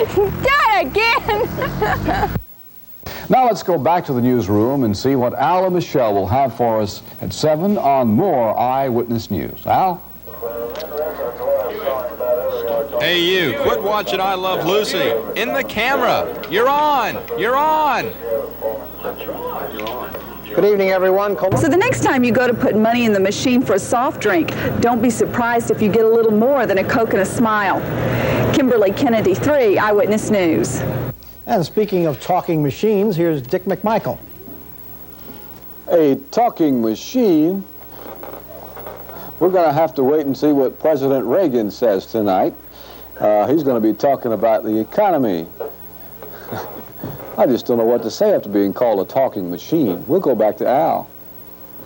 Dad, again! Now let's go back to the newsroom and see what Al and Michelle will have for us at 7 on more Eyewitness News. Al? Hey, you, quit watching I Love Lucy. In the camera. You're on. You're on. Good evening, everyone. So the next time you go to put money in the machine for a soft drink, don't be surprised if you get a little more than a Coke and a smile. Kimberly Kennedy, 3 Eyewitness News. And speaking of talking machines, here's Dick McMichael. A talking machine? We're going to have to wait and see what President Reagan says tonight. He's going to be talking about the economy. I just don't know what to say after being called a talking machine. We'll go back to Al.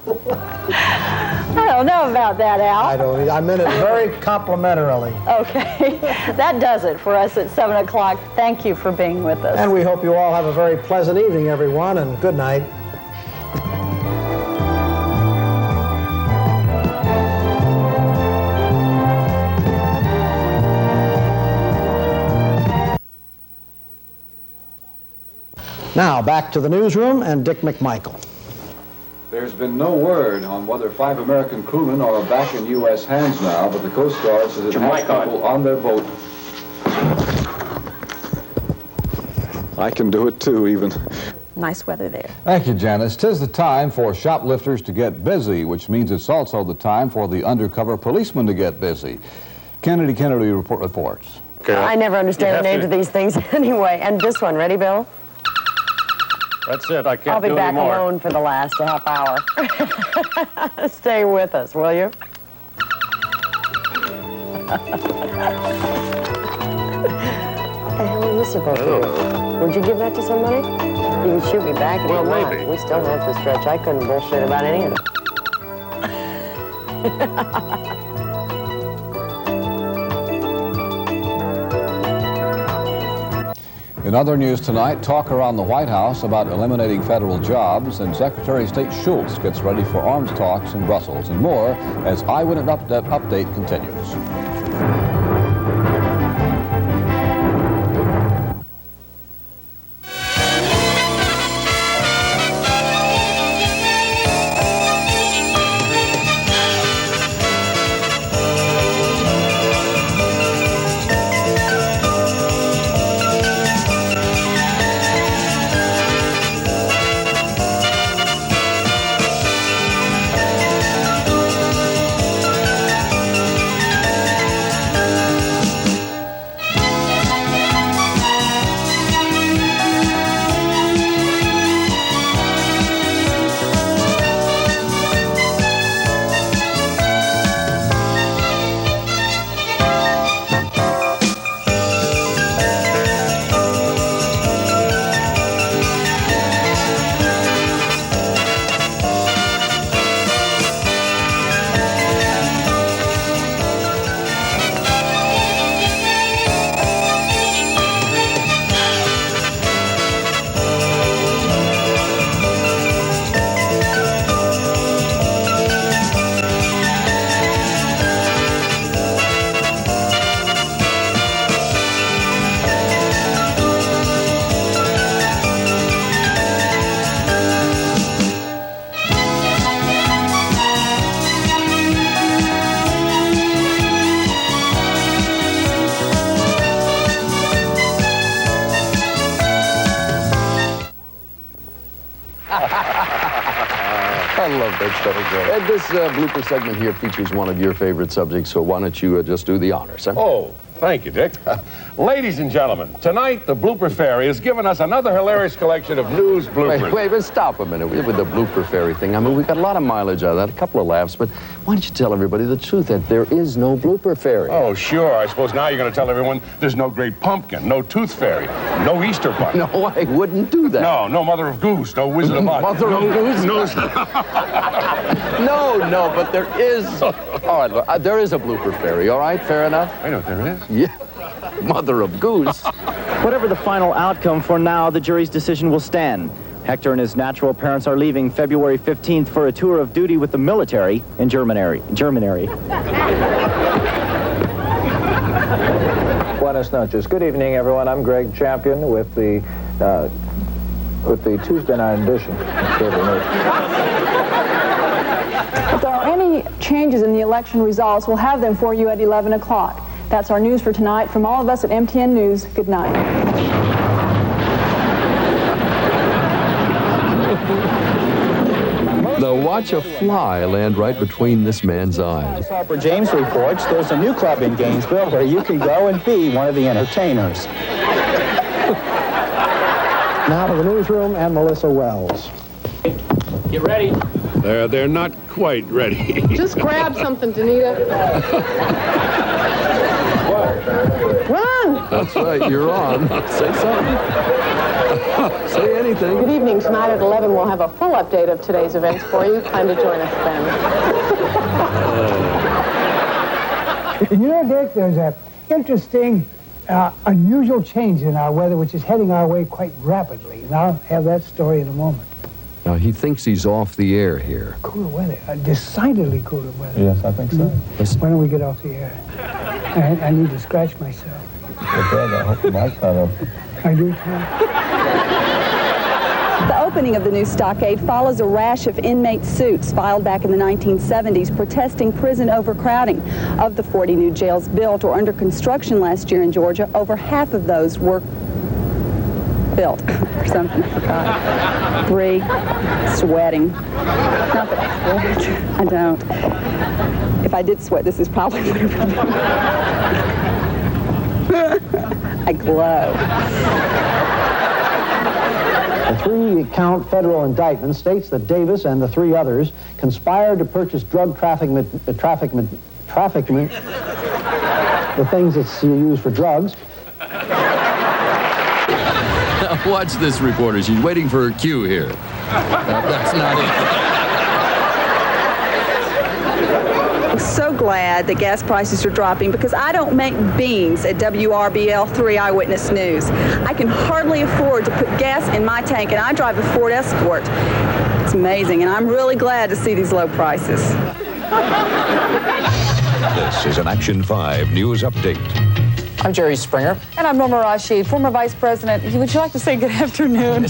I don't know about that, Al. I don't. I meant it very complimentarily. Okay. That does it for us at 7 o'clock. Thank you for being with us. And we hope you all have a very pleasant evening, everyone, and good night. Now, back to the newsroom and Dick McMichael. There's been no word on whether 5 American crewmen are back in U.S. hands now, but the Coast Guard says it has people on their boat. I can do it too, even. Nice weather there. Thank you, Janice. 'Tis the time for shoplifters to get busy, which means it's also the time for the undercover policemen to get busy. Kennedy reports. Okay. I never understand the names of these things anyway. And this one, ready, Bill? That's it. I can't I'll be do back anymore. alone for the last half hour. Stay with us, will you? What the hell are you supposed to do? Would you give that to somebody? You can shoot me back if Well, you want. maybe. We still have to stretch. I couldn't bullshit about any of it. In other news tonight, talk around the White House about eliminating federal jobs, and Secretary of State Schultz gets ready for arms talks in Brussels, and more as Eyewitness Update continues. I love that stuff, Joe. This blooper segment here features one of your favorite subjects, so why don't you just do the honors, huh? Oh, thank you, Dick. Ladies and gentlemen, tonight the Blooper Fairy has given us another hilarious collection of news bloopers. Wait, stop a minute with the blooper fairy thing. I mean, we got a lot of mileage out of that, a couple of laughs, but why don't you tell everybody the truth, that there is no blooper fairy? Oh, sure. I suppose now you're going to tell everyone there's no great pumpkin, no tooth fairy, no Easter bunny. No, I wouldn't do that. No Mother of Goose, no Wizard of Oz. Mother of Goose? No, but there is. All right, look, there is a blooper fairy, all right? Fair enough? I know what there is. Yeah. Mother of Goose. Whatever the final outcome, for now, the jury's decision will stand. Hector and his natural parents are leaving February 15th for a tour of duty with the military in Germany. Buenas noches. Good evening, everyone. I'm Greg Champion with the Tuesday night edition of Cable News. If there are any changes in the election results, we'll have them for you at 11 o'clock. That's our news for tonight. From all of us at MTN News, good night. Now watch a fly land right between this man's eyes. Harper James reports there's a new club in Gainesville where you can go and be one of the entertainers. Now to the newsroom and Melissa Wells. Get ready. They're not quite ready. Just grab something, Danita. Run! That's right, you're on. Say something. Say anything. Good evening. Tonight at 11, we'll have a full update of today's events for you. Time to join us then. You know, Dick, there's an interesting, unusual change in our weather, which is heading our way quite rapidly. And I'll have that story in a moment. Now, he thinks he's off the air here. Cooler weather, decidedly cooler weather. Yes, I think so. When do we get off the air? I need to scratch myself. I hope the mic's not up. I do, too. The opening of the new stockade follows a rash of inmate suits filed back in the 1970s protesting prison overcrowding. Of the 40 new jails built or under construction last year in Georgia, over half of those were built. Or something, I forgot. 3, sweating. Not that I sweat. I don't. If I did sweat, this is probably what it would be. I glow. The 3-count federal indictment states that Davis and the 3 others conspired to purchase drug trafficking, the things that you use for drugs. Watch this reporter. She's waiting for her cue here. That's not it. I'm so glad that gas prices are dropping because I don't make beans at WRBL3 Eyewitness News. I can hardly afford to put gas in my tank, and I drive a Ford Escort. It's amazing, and I'm really glad to see these low prices. This is an Action 5 News Update. I'm Jerry Springer. And I'm Norma Rashid, former Vice President. Would you like to say good afternoon?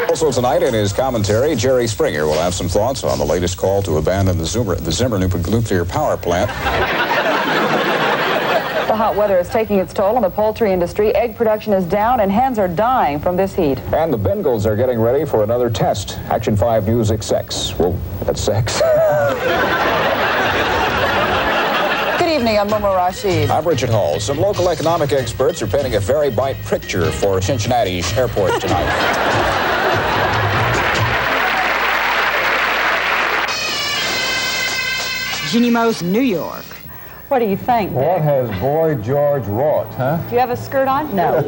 Also tonight in his commentary, Jerry Springer will have some thoughts on the latest call to abandon the Zimmer nuclear power plant. The hot weather is taking its toll on the poultry industry. Egg production is down and hens are dying from this heat. And the Bengals are getting ready for another test. Action 5 News XX. Well, that's sex. Good evening, I'm Norma Rashid. I'm Richard Hall. Some local economic experts are painting a very bright picture for Cincinnati's airport tonight. Genemos, New York. What do you think? What has Boy George wrought, huh? Do you have a skirt on? No.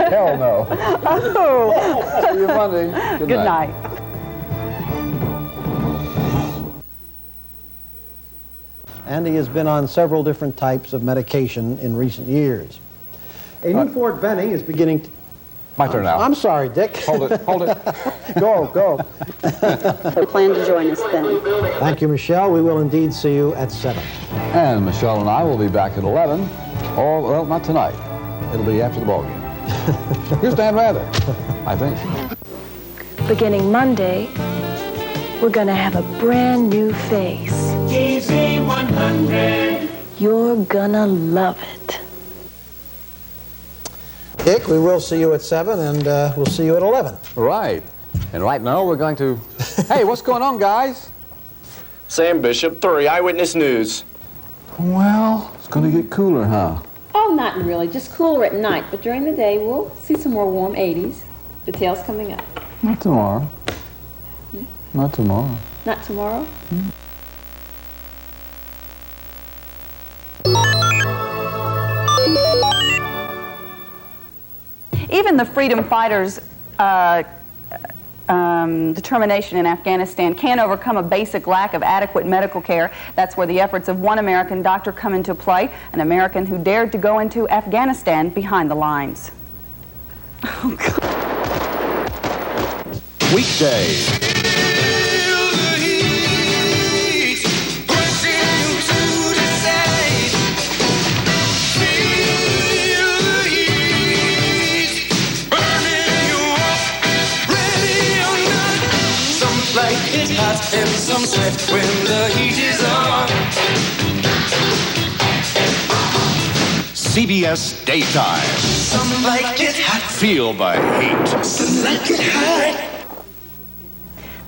Hell no. Oh. See you Monday. Good night. And he has been on several different types of medication in recent years. A new Fort Benning is beginning to... My turn now. I'm sorry, Dick. Hold it, hold it. Go. So plan to join us then. Thank you, Michelle. We will indeed see you at 7. And Michelle and I will be back at 11. Or, well, not tonight. It'll be after the ballgame. Here's Dan Rather, I think. Beginning Monday, we're going to have a brand new face. Easy 100. You're gonna love it. Dick, we will see you at 7, and we'll see you at 11. Right. And right now we're going to... Hey, what's going on, guys? Sam Bishop, 3 Eyewitness News. Well, it's going to get cooler, huh? Oh, not really. Just cooler at night. But during the day, we'll see some more warm 80s. The tail's coming up. Not tomorrow. Not tomorrow. Not tomorrow? Even the freedom fighters' determination in Afghanistan can't overcome a basic lack of adequate medical care. That's where the efforts of one American doctor come into play, an American who dared to go into Afghanistan behind the lines. Oh, God. Weekdays. and some sweat when the heat is on. CBS Daytime. Some like it hot. Feel the heat. Some like it hot.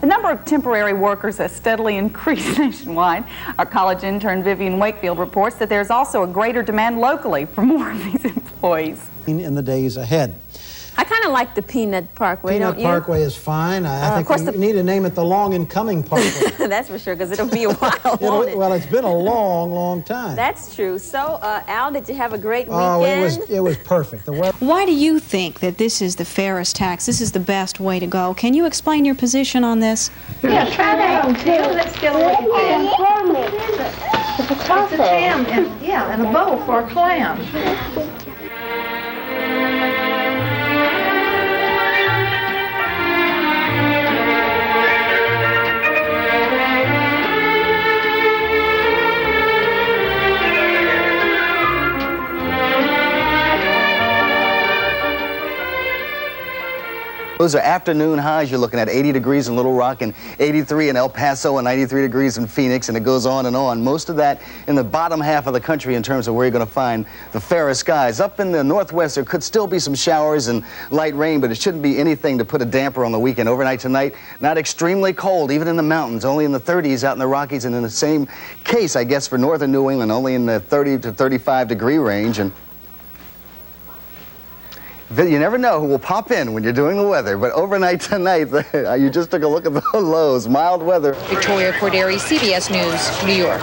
The number of temporary workers has steadily increased nationwide. Our college intern Vivian Wakefield reports that there's also a greater demand locally for more of these employees. In the days ahead. I kind of like the Peanut Parkway, Peanut don't you? Parkway is fine. I think we need to name it the Long and Coming Parkway. That's for sure, because it'll be a while, won't it? Well, it's been a long, long time. That's true. So, Al, did you have a great weekend? Oh, it was perfect. Why do you think that this is the fairest tax? This is the best way to go. Can you explain your position on this? Yeah, try that on too. Let's get a look at that. It's a taco. It's a jam, and a bowl for a clam. Those are afternoon highs. You're looking at 80 degrees in Little Rock and 83 in El Paso and 93 degrees in Phoenix, and it goes on and on. Most of that in the bottom half of the country in terms of where you're going to find the fairest skies. Up in the northwest, there could still be some showers and light rain, but it shouldn't be anything to put a damper on the weekend. Overnight tonight, not extremely cold, even in the mountains, only in the 30s out in the Rockies, and in the same case, I guess, for northern New England, only in the 30 to 35 degree range. And you never know who will pop in when you're doing the weather, but overnight tonight, you just took a look at the lows. Mild weather. Victoria Corderi, CBS News, New York.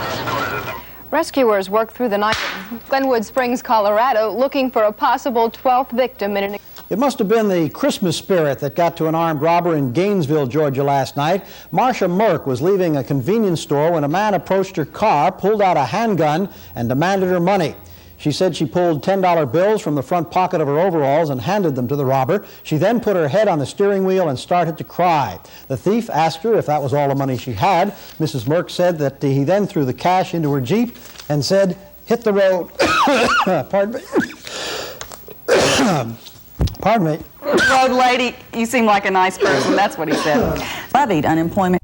Rescuers worked through the night in Glenwood Springs, Colorado, looking for a possible 12th victim in an... It must have been the Christmas spirit that got to an armed robber in Gainesville, Georgia last night. Marcia Merck was leaving a convenience store when a man approached her car, pulled out a handgun, and demanded her money. She said she pulled $10 bills from the front pocket of her overalls and handed them to the robber. She then put her head on the steering wheel and started to cry. The thief asked her if that was all the money she had. Mrs. Merck said that he then threw the cash into her Jeep and said, "Hit the road." Pardon me. Pardon me. Road lady, you seem like a nice person. That's what he said. Levied unemployment.